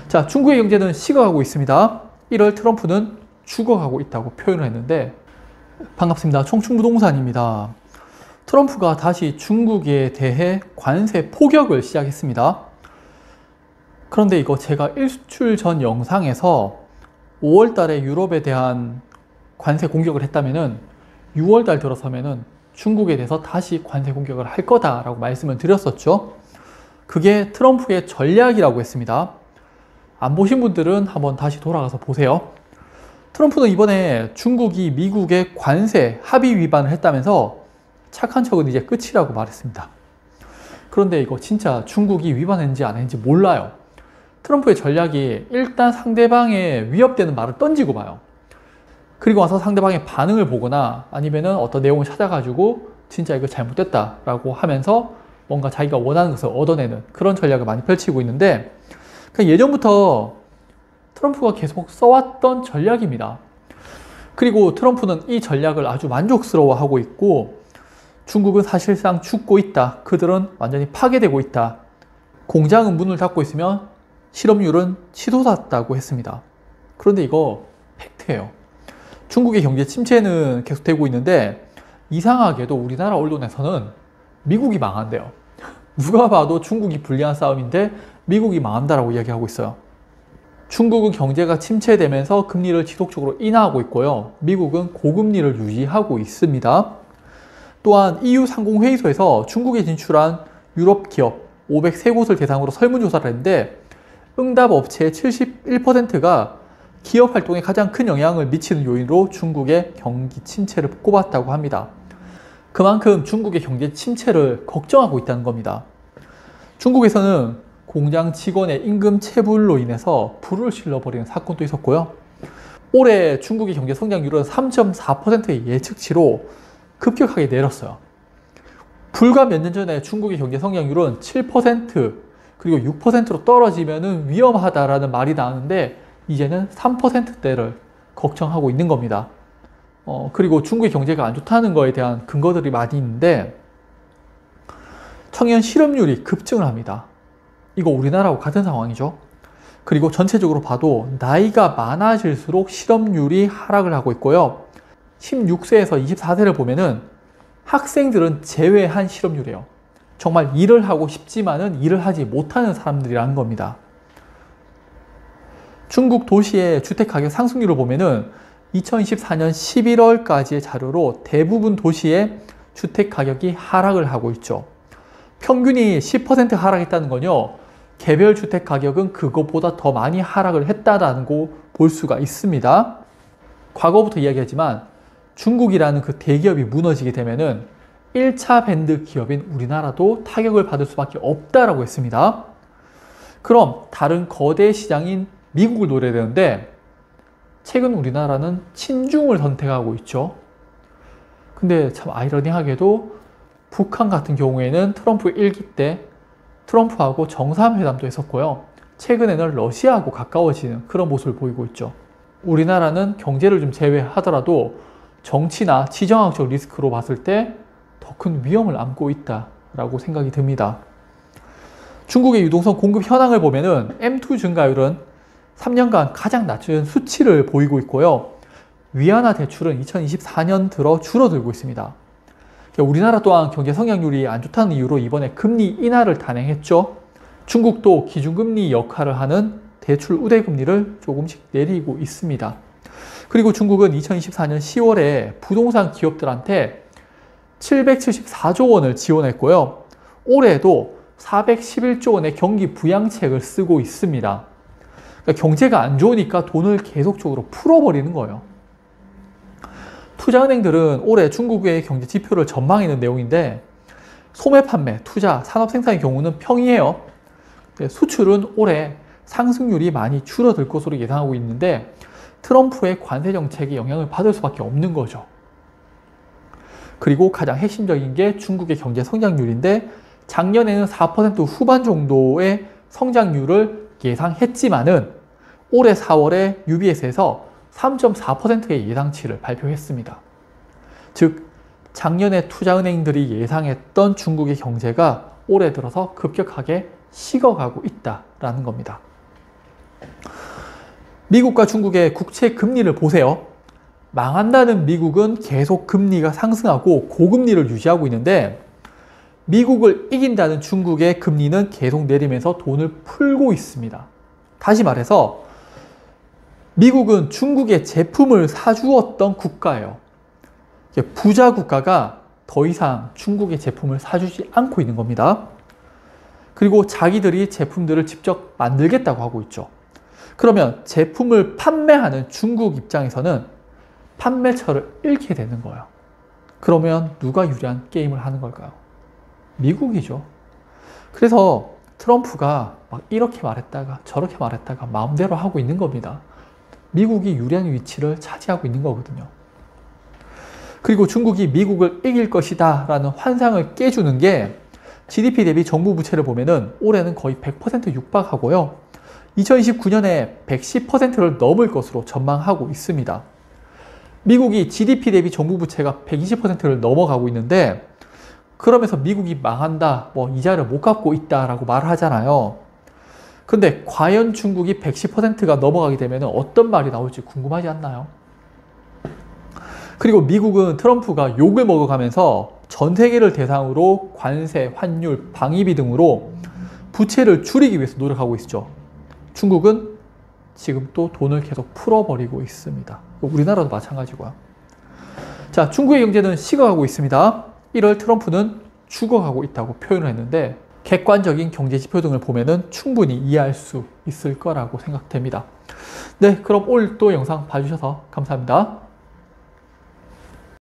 자, 중국의 경제는 식어가고 있습니다. 이럴 트럼프는 죽어가고 있다고 표현을 했는데, 반갑습니다. 총충부동산입니다. 트럼프가 다시 중국에 대해 관세 포격을 시작했습니다. 그런데 이거 제가 일주일 전 영상에서 5월 달에 유럽에 대한 관세 공격을 했다면은 6월 달 들어서면은 중국에 대해서 다시 관세 공격을 할 거다라고 말씀을 드렸었죠. 그게 트럼프의 전략이라고 했습니다. 안 보신 분들은 한번 다시 돌아가서 보세요. 트럼프는 이번에 중국이 미국의 관세 합의 위반을 했다면서 착한 척은 이제 끝이라고 말했습니다. 그런데 이거 진짜 중국이 위반했는지 안 했는지 몰라요. 트럼프의 전략이 일단 상대방의 위협되는 말을 던지고 봐요. 그리고 와서 상대방의 반응을 보거나 아니면은 어떤 내용을 찾아가지고 진짜 이거 잘못됐다라고 하면서 뭔가 자기가 원하는 것을 얻어내는 그런 전략을 많이 펼치고 있는데, 예전부터 트럼프가 계속 써왔던 전략입니다. 그리고 트럼프는 이 전략을 아주 만족스러워하고 있고, 중국은 사실상 죽고 있다. 그들은 완전히 파괴되고 있다. 공장은 문을 닫고 있으면 실업률은 치솟았다고 했습니다. 그런데 이거 팩트예요. 중국의 경제 침체는 계속되고 있는데 이상하게도 우리나라 언론에서는 미국이 망한대요. 누가 봐도 중국이 불리한 싸움인데 미국이 망한다라고 이야기하고 있어요. 중국은 경제가 침체되면서 금리를 지속적으로 인하하고 있고요. 미국은 고금리를 유지하고 있습니다. 또한 EU 상공회의소에서 중국에 진출한 유럽 기업 503곳을 대상으로 설문조사를 했는데 응답 업체의 71%가 기업 활동에 가장 큰 영향을 미치는 요인으로 중국의 경기 침체를 꼽았다고 합니다. 그만큼 중국의 경제 침체를 걱정하고 있다는 겁니다. 중국에서는 공장 직원의 임금 체불로 인해서 불을 질러버리는 사건도 있었고요. 올해 중국의 경제 성장률은 3.4%의 예측치로 급격하게 내렸어요. 불과 몇 년 전에 중국의 경제 성장률은 7% 그리고 6%로 떨어지면 위험하다라는 말이 나왔는데 이제는 3%대를 걱정하고 있는 겁니다. 그리고 중국의 경제가 안 좋다는 거에 대한 근거들이 많이 있는데, 청년 실업률이 급증을 합니다. 이거 우리나라하고 같은 상황이죠. 그리고 전체적으로 봐도 나이가 많아질수록 실업률이 하락을 하고 있고요. 16세에서 24세를 보면은 학생들은 제외한 실업률이에요. 정말 일을 하고 싶지만은 일을 하지 못하는 사람들이라는 겁니다. 중국 도시의 주택가격 상승률을 보면은 2024년 11월까지의 자료로 대부분 도시의 주택가격이 하락을 하고 있죠. 평균이 10% 하락했다는 건요, 개별 주택가격은 그것보다 더 많이 하락을 했다는 거 볼 수가 있습니다. 과거부터 이야기하지만 중국이라는 그 대기업이 무너지게 되면은 1차 밴드 기업인 우리나라도 타격을 받을 수밖에 없다라고 했습니다. 그럼 다른 거대 시장인 미국을 노려야 되는데 최근 우리나라는 친중을 선택하고 있죠. 근데 참 아이러니하게도 북한 같은 경우에는 트럼프 1기 때 트럼프하고 정상회담도 했었고요. 최근에는 러시아하고 가까워지는 그런 모습을 보이고 있죠. 우리나라는 경제를 좀 제외하더라도 정치나 지정학적 리스크로 봤을 때 더 큰 위험을 안고 있다라고 생각이 듭니다. 중국의 유동성 공급 현황을 보면은 M2 증가율은 3년간 가장 낮은 수치를 보이고 있고요. 위안화 대출은 2024년 들어 줄어들고 있습니다. 우리나라 또한 경제 성장률이 안 좋다는 이유로 이번에 금리 인하를 단행했죠. 중국도 기준금리 역할을 하는 대출 우대금리를 조금씩 내리고 있습니다. 그리고 중국은 2024년 10월에 부동산 기업들한테 774조 원을 지원했고요. 올해도 411조 원의 경기 부양책을 쓰고 있습니다. 그러니까 경제가 안 좋으니까 돈을 계속적으로 풀어버리는 거예요. 투자은행들은 올해 중국의 경제 지표를 전망하는 내용인데 소매 판매, 투자, 산업 생산의 경우는 평이해요. 수출은 올해 상승률이 많이 줄어들 것으로 예상하고 있는데 트럼프의 관세 정책에 영향을 받을 수밖에 없는 거죠. 그리고 가장 핵심적인 게 중국의 경제 성장률인데 작년에는 4% 후반 정도의 성장률을 예상했지만은 올해 4월에 UBS에서 3.4%의 예상치를 발표했습니다. 즉 작년에 투자은행들이 예상했던 중국의 경제가 올해 들어서 급격하게 식어가고 있다라는 겁니다. 미국과 중국의 국채 금리를 보세요. 망한다는 미국은 계속 금리가 상승하고 고금리를 유지하고 있는데 미국을 이긴다는 중국의 금리는 계속 내리면서 돈을 풀고 있습니다. 다시 말해서 미국은 중국의 제품을 사주었던 국가예요. 부자 국가가 더 이상 중국의 제품을 사주지 않고 있는 겁니다. 그리고 자기들이 제품들을 직접 만들겠다고 하고 있죠. 그러면 제품을 판매하는 중국 입장에서는 판매처를 잃게 되는 거예요. 그러면 누가 유리한 게임을 하는 걸까요? 미국이죠. 그래서 트럼프가 막 이렇게 말했다가 저렇게 말했다가 마음대로 하고 있는 겁니다. 미국이 유리한 위치를 차지하고 있는 거거든요. 그리고 중국이 미국을 이길 것이다 라는 환상을 깨주는 게 GDP 대비 정부 부채를 보면은 올해는 거의 100% 육박하고요. 2029년에 110%를 넘을 것으로 전망하고 있습니다. 미국이 GDP 대비 정부 부채가 120%를 넘어가고 있는데 그러면서 미국이 망한다, 이자를 못 갚고 있다라고 말을 하잖아요. 근데 과연 중국이 110%가 넘어가게 되면 어떤 말이 나올지 궁금하지 않나요? 그리고 미국은 트럼프가 욕을 먹어가면서 전 세계를 대상으로 관세, 환율, 방위비 등으로 부채를 줄이기 위해서 노력하고 있죠. 중국은 지금 또 돈을 계속 풀어버리고 있습니다. 우리나라도 마찬가지고요. 자, 중국의 경제는 식어가고 있습니다. 1월 트럼프는 죽어가고 있다고 표현을 했는데 객관적인 경제 지표 등을 보면은 충분히 이해할 수 있을 거라고 생각됩니다. 네, 그럼 오늘 또 영상 봐주셔서 감사합니다.